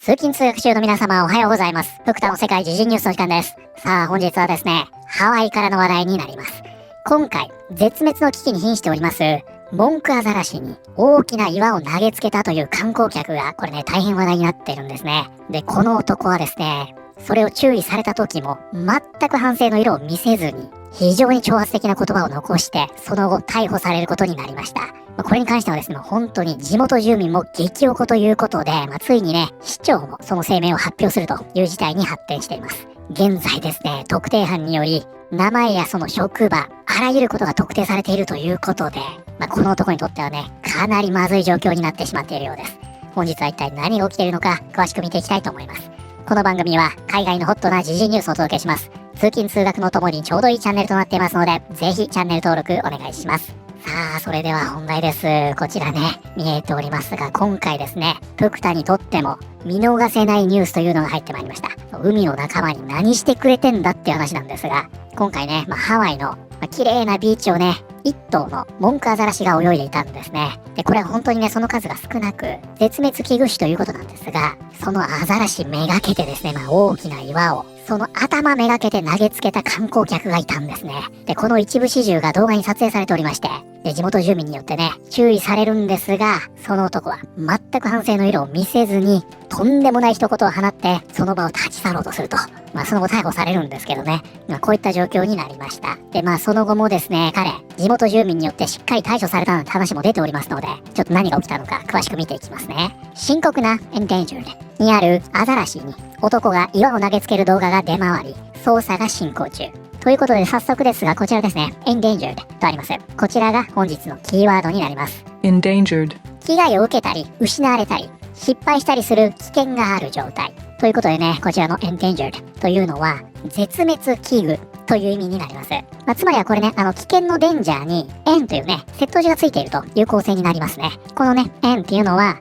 通勤通学中の皆様おはようございます。福田の世界時事ニュースの時間です。さあ本日はですね、ハワイからの話題になります。今回、絶滅の危機に瀕しております、モンクアザラシに大きな岩を投げつけたという観光客が、これね、大変話題になっているんですね。で、この男はですね、それを注意された時も、全く反省の色を見せずに、非常に挑発的な言葉を残して、その後逮捕されることになりました。これに関してはですね、本当に地元住民も激おこということで、ついにね、市長もその声明を発表するという事態に発展しています。現在ですね、特定班により、名前やその職場、あらゆることが特定されているということで、この男にとってはね、かなりまずい状況になってしまっているようです。本日は一体何が起きているのか、詳しく見ていきたいと思います。この番組は海外のホットな時事ニュースをお届けします。通勤通学のともにちょうどいいチャンネルとなっていますので、ぜひチャンネル登録お願いします。さあ、それでは本題です。こちらね、見えておりますが、今回ですね、福田にとっても見逃せないニュースというのが入ってまいりました。海の仲間に何してくれてんだっていう話なんですが、今回ね、ハワイの綺麗なビーチをね、一頭のモンクアザラシが泳いでいたんですね。で、これは本当にね、その数が少なく、絶滅危惧種ということなんですが、そのアザラシめがけてですね、大きな岩を、その頭めがけて投げつけた観光客がいたんですね。で、この一部始終が動画に撮影されておりまして、で、地元住民によってね、注意されるんですが、その男は全く反省の色を見せずに、とんでもない一言を放って、その場を立ち去ろうとすると。その後逮捕されるんですけどね。こういった状況になりました。で、その後もですね、彼、地元住民によってしっかり対処されたなんて話も出ておりますので、ちょっと何が起きたのか詳しく見ていきますね。深刻な Endangered にあるアザラシに男が岩を投げつける動画が出回り、捜査が進行中。ということで早速ですが、こちらですね、Endangered とあります。こちらが本日のキーワードになります。Endangered。危害を受けたり、失われたり、失敗したりする危険がある状態。ということでね、こちらの Endangered というのは、絶滅危惧という意味になります。つまりはこれね、危険のデンジャーに N というね、接頭字がついているという構成になりますね。このね、N っていうのは、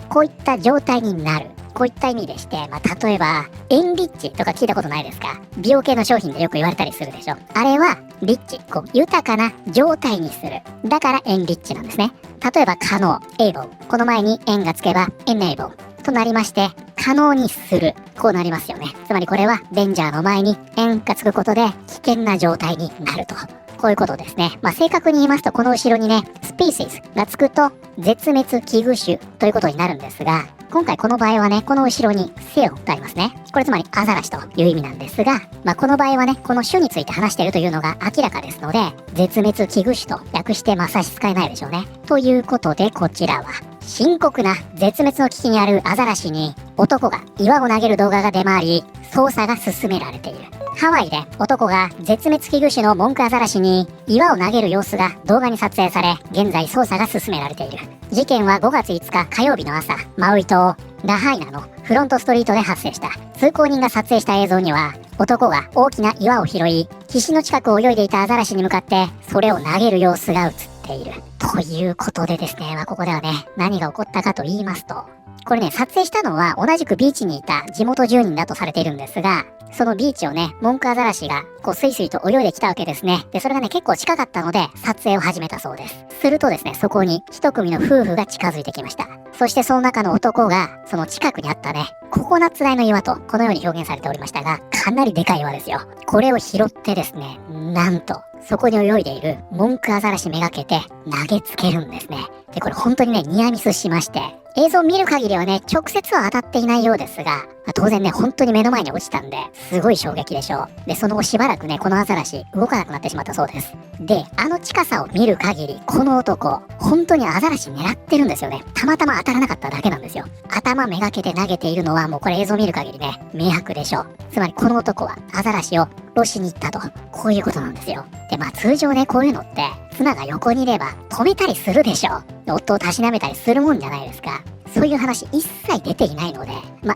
こういった状態になる。こういった意味でして、例えば、エンリッチとか聞いたことないですか？美容系の商品でよく言われたりするでしょ。あれは、リッチ、豊かな状態にする。だから、エンリッチなんですね。例えば、可能、able。この前に N がつけば、enable となりまして、可能にする。こうなりますよね。つまりこれは、デンジャーの前に N がつくことで、危険な状態になると。こういうことですね。正確に言いますと、この後ろにね、スピーシーズがつくと、絶滅危惧種ということになるんですが、今回この場合はね、この後ろにセオとありますね。これつまりアザラシという意味なんですが、この場合はね、この種について話しているというのが明らかですので、絶滅危惧種と訳して差し支えないでしょうね。ということで、こちらは、深刻な絶滅の危機にあるアザラシに、男が岩を投げる動画が出回り、捜査が進められている。ハワイで男が絶滅危惧種のモンクアザラシに岩を投げる様子が動画に撮影され、現在捜査が進められている。事件は5月5日火曜日の朝、マウイ島ラハイナのフロントストリートで発生した。通行人が撮影した映像には、男が大きな岩を拾い、岸の近くを泳いでいたアザラシに向かってそれを投げる様子が映っている。ということでですね、ここではね、何が起こったかと言いますと、これね、撮影したのは同じくビーチにいた地元住人だとされているんですが、そのビーチをね、モンクアザラシがスイスイと泳いできたわけですね。で、それがね、結構近かったので、撮影を始めたそうです。するとですね、そこに一組の夫婦が近づいてきました。そしてその中の男が、その近くにあったね、ココナッツ大の岩と、このように表現されておりましたが、かなりでかい岩ですよ。これを拾ってですね、なんと、そこに泳いでいるモンクアザラシめがけて投げつけるんですね。で、これ本当にね、ニアミスしまして、映像を見る限りはね、直接は当たっていないようですが、当然ね、本当に目の前に落ちたんで、すごい衝撃でしょう。で、その後しばらくね、このアザラシ、動かなくなってしまったそうです。で、あの近さを見る限り、この男、本当にアザラシ狙ってるんですよね。たまたま当たらなかっただけなんですよ。頭めがけて投げているのは、もうこれ映像を見る限りね、明白でしょう。つまりこの男は、アザラシをロしに行ったと、こういうことなんですよ。で、通常ね、こういうのって、妻が横にいれば止めたりするでしょう。夫をたしなめたりするもんじゃないですか。そういう話一切出ていないので、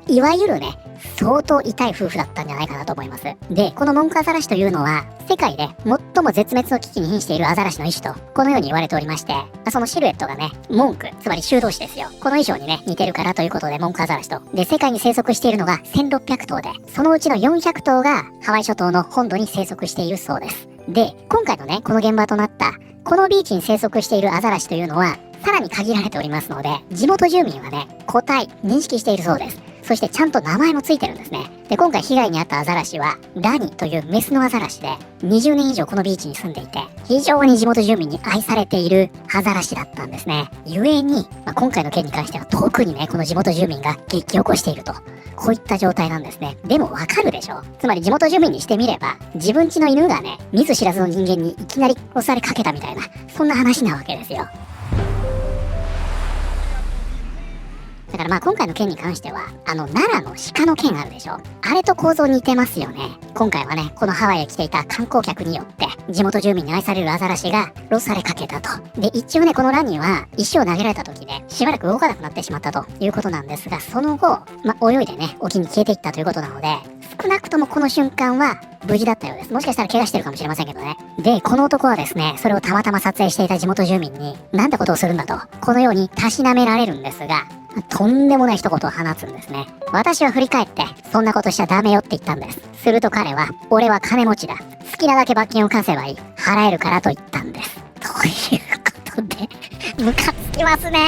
いわゆるね、相当痛い夫婦だったんじゃないかなと思います。で、このモンクアザラシというのは、世界で最も絶滅の危機に瀕しているアザラシの一種と、このように言われておりまして、そのシルエットがね、文句、つまり修道士ですよ。この衣装にね、似てるからということで、モンクアザラシと。で、世界に生息しているのが1600頭で、そのうちの400頭がハワイ諸島の本土に生息しているそうです。で、今回のね、この現場となった、このビーチに生息しているアザラシというのは、さらに限られておりますので、地元住民はね、個体、認識しているそうです。そしてちゃんと名前もついてるんですね。で、今回被害に遭ったアザラシは、ラニというメスのアザラシで、20年以上このビーチに住んでいて、非常に地元住民に愛されているアザラシだったんですね。故に、今回の件に関しては特にね、この地元住民が激起こしていると。こういった状態なんですね。でもわかるでしょ。つまり地元住民にしてみれば、自分家の犬がね、見ず知らずの人間にいきなり襲われかけたみたいな、そんな話なわけですよ。だから今回の件に関しては、奈良の鹿の件あるでしょ。あれと構造似てますよね。今回はね、このハワイへ来ていた観光客によって、地元住民に愛されるアザラシがロスされかけたと。で、一応ね、このラニは石を投げられた時で、しばらく動かなくなってしまったということなんですが、その後、泳いでね、沖に消えていったということなので、少なくともこの瞬間は無事だったようです。もしかしたら怪我してるかもしれませんけどね。で、この男はですね、それをたまたま撮影していた地元住民に、なんてことをするんだと、このようにたしなめられるんですが、とんでもない一言を放つんですね。私は振り返って、そんなことしちゃダメよって言ったんです。すると彼は、俺は金持ちだ。好きなだけ罰金を課せばいい。払えるからと言ったんです。ということで、ムカつきますね。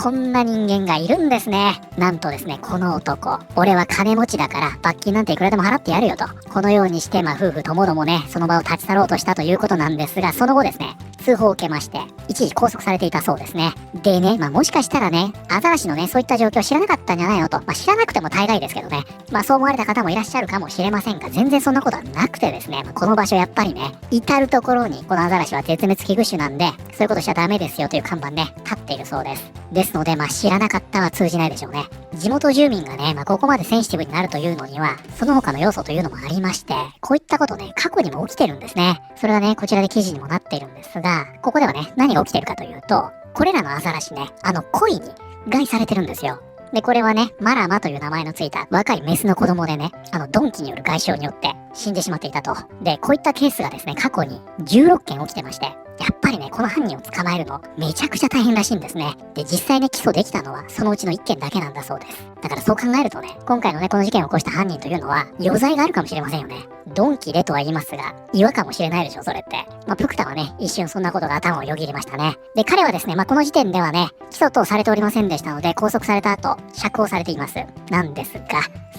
こんな人間がいるんですね。なんとですね、この男、俺は金持ちだから罰金なんていくらでも払ってやるよと。このようにして、夫婦ともどもね、その場を立ち去ろうとしたということなんですが、その後ですね、通報を受けまして、一時拘束されていたそうですね。でね、もしかしたらね、アザラシのね、そういった状況を知らなかったんじゃないのと。知らなくても大概ですけどね。そう思われた方もいらっしゃるかもしれませんが、全然そんなことはなくてですね、この場所やっぱりね、至るところに、このアザラシは絶滅危惧種なんで、そういうことしちゃダメですよという看板ね、立っているそうです。ですので、知らなかったは通じないでしょうね。地元住民がね、ここまでセンシティブになるというのには、その他の要素というのもありまして、こういったことね、過去にも起きてるんですね。それがね、こちらで記事にもなっているんですが、ここではね、何が起きてるかというと、これらのアザラシね、鯉に害されてるんですよ。で、これはね、マラマという名前のついた若いメスの子供でね、鈍器による外傷によって死んでしまっていたと。で、こういったケースがですね、過去に16件起きてまして、やっぱりね、この犯人を捕まえるの、めちゃくちゃ大変らしいんですね。で、実際ね、起訴できたのは、そのうちの1件だけなんだそうです。だからそう考えるとね、今回のね、この事件を起こした犯人というのは、余罪があるかもしれませんよね。鈍器でとは言いますが、違かもしれないでしょ、それって。プクタはね、一瞬そんなことが頭をよぎりましたね。で、彼はですね、この時点ではね、起訴等されておりませんでしたので、拘束された後、釈放されています。なんですが、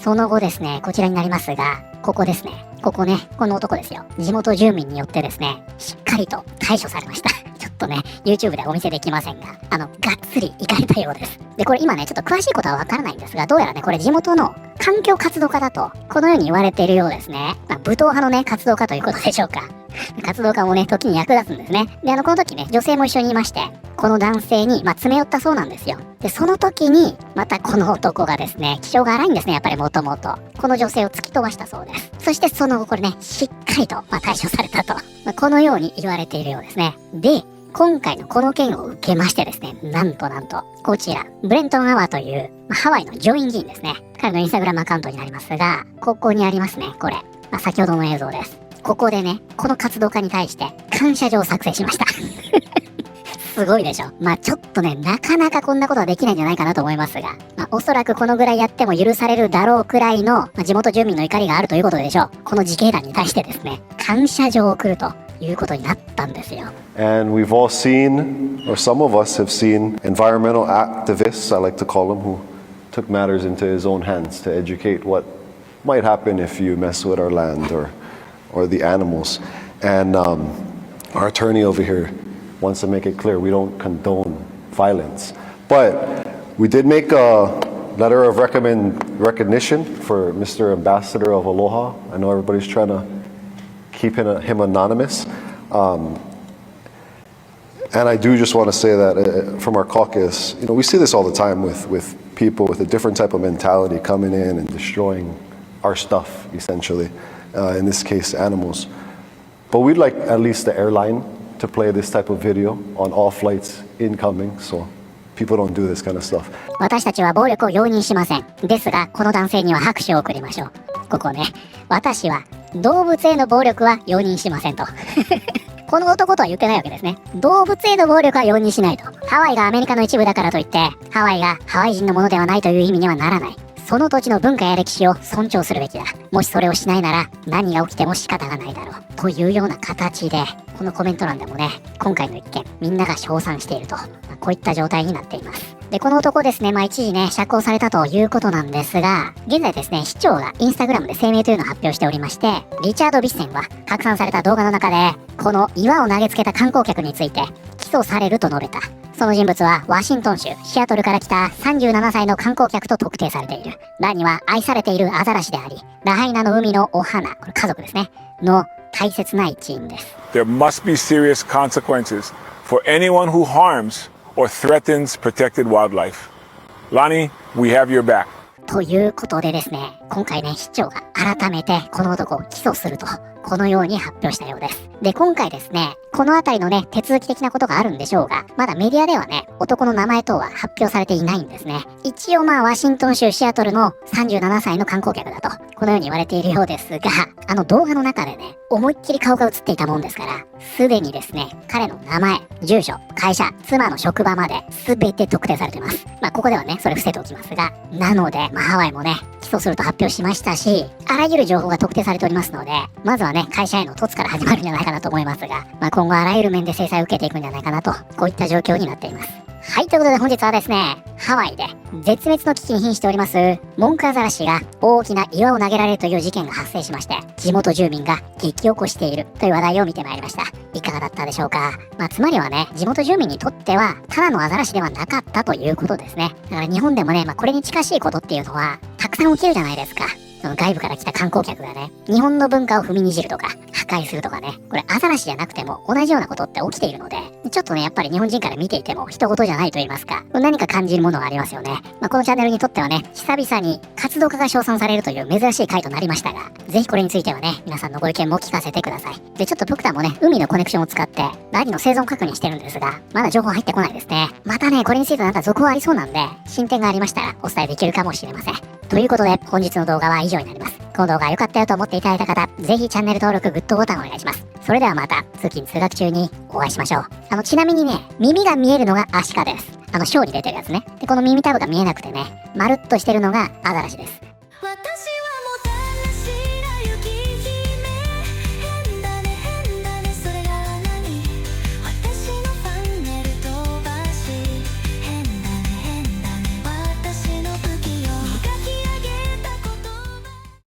その後ですね、こちらになりますが、ここですね。ここね、この男ですよ。地元住民によってですね、しっかりと対処されました。ちょっとね、YouTube ではお見せできませんが、がっつり行かれたようです。で、これ今ね、ちょっと詳しいことはわからないんですが、どうやらね、これ地元の環境活動家だと、このように言われているようですね。武闘派のね、活動家ということでしょうか。活動家もね、時に役立つんですね。で、この時ね、女性も一緒にいまして、この男性に、詰め寄ったそうなんですよ。で、その時に、またこの男がですね、気性が荒いんですね、やっぱりもともと。この女性を突き飛ばしたそうです。そしてその後これね、しっかりと、対処されたと。このように言われているようですね。で、今回のこの件を受けましてですね、なんと、こちら、ブレントン・アワーという、ハワイの上院議員ですね。彼のインスタグラムアカウントになりますが、ここにありますね、これ。先ほどの映像です。ここでね、この活動家に対して感謝状を作成しました。すごいでしょ。ちょっとね、なかなかこんなことはできないんじゃないかなと思いますが、おそらくこのぐらいやっても許されるだろうくらいの、地元住民の怒りがあるということでしょう。この自警団に対してですね、感謝状を送るということになったんですよ。And we've all seen, or some of us have seen, environmental activists, I like to call them, who took matters into his own hands to educate what might happen if you mess with our land or the animals. And our attorney over here wants to make it clear we don't condone violence. But we did make a letter of recognition for Mr. Ambassador of Aloha. I know everybody's trying to keep him anonymous. And I do just want to say that from our caucus, we see this all the time with people with a different type of mentality coming in and destroying our stuff, essentially. In this case, animals. But we'd like at least the airline to play this type of video on all flights incoming, so people don't do this kind of stuff. 私たちは暴力を容認しません。ですが、この男性には拍手を送りましょう。ここね、私は動物への暴力は容認しませんと。この男とは言ってないわけですね。動物への暴力は容認しないと。ハワイがアメリカの一部だからといって、ハワイがハワイ人のものではないという意味にはならない。その土地の文化や歴史を尊重するべきだ。もしそれをしないなら何が起きても仕方がないだろう。というような形で、このコメント欄でもね、今回の一件、みんなが称賛していると、こういった状態になっています。で、この男ですね、一時ね、釈放されたということなんですが、現在ですね、市長がインスタグラムで声明というのを発表しておりまして、リチャード・ビッセンは拡散された動画の中で、この岩を投げつけた観光客について起訴されると述べた。その人物はワシントン州シアトルから来た37歳の観光客と特定されている。ラには愛されているアザラシであり、ラハイナの海のお花、これ家族ですね、の大切な一員です。There must be serious consequences for anyone who harms or threatens protected wildlife. Lonnie, we have your back. ということでですね、今回ね、市長が改めてこの男を起訴すると、このように発表したようです。で、今回ですね、このあたりのね、手続き的なことがあるんでしょうが、まだメディアではね、男の名前等は発表されていないんですね。一応ワシントン州シアトルの37歳の観光客だと、このように言われているようですが、動画の中でね、思いっきり顔が映っていたもんですから、すでにですね、彼の名前、住所、会社、妻の職場まで全て特定されています。ここではね、それ伏せておきますが、なので、ハワイもね、起訴すると発表しましたし、あらゆる情報が特定されておりますので、まずはね、会社への凸から始まるんじゃないかなと思いますが、今後あらゆる面で制裁を受けていくんじゃないかなと、こういった状況になっています。はい、ということで本日はですね、ハワイで絶滅の危機に瀕しておりますモンクアザラシが大きな岩を投げられるという事件が発生しまして、地元住民が激起こしているという話題を見てまいりました。いかがだったでしょうか。つまりはね、地元住民にとってはただのアザラシではなかったということですね。だから日本でもね、これに近しいことっていうのはたくさん起きるじゃないですか。その外部から来た観光客がね、日本の文化を踏みにじるとか、破壊するとかね、これアザラシじゃなくても同じようなことって起きているので、ちょっとね、やっぱり日本人から見ていても人事じゃないと言いますか、何か感じるものがありますよね。このチャンネルにとってはね、久々に活動家が称賛されるという珍しい回となりましたが、ぜひこれについてはね、皆さんのご意見も聞かせてください。で、ちょっと僕らもね、海のコネクションを使って、ラニの生存確認してるんですが、まだ情報入ってこないですね。またね、これについてなんか続報ありそうなんで、進展がありましたらお伝えできるかもしれません。ということで、本日の動画は以上になります。この動画良かったよと思っていただいた方、ぜひチャンネル登録、グッドボタンをお願いします。それではまた、通勤通学中にお会いしましょう。ちなみにね、耳が見えるのがアシカです。ショーに出てるやつね。で、この耳たぶが見えなくてね、まるっとしてるのがアザラシです。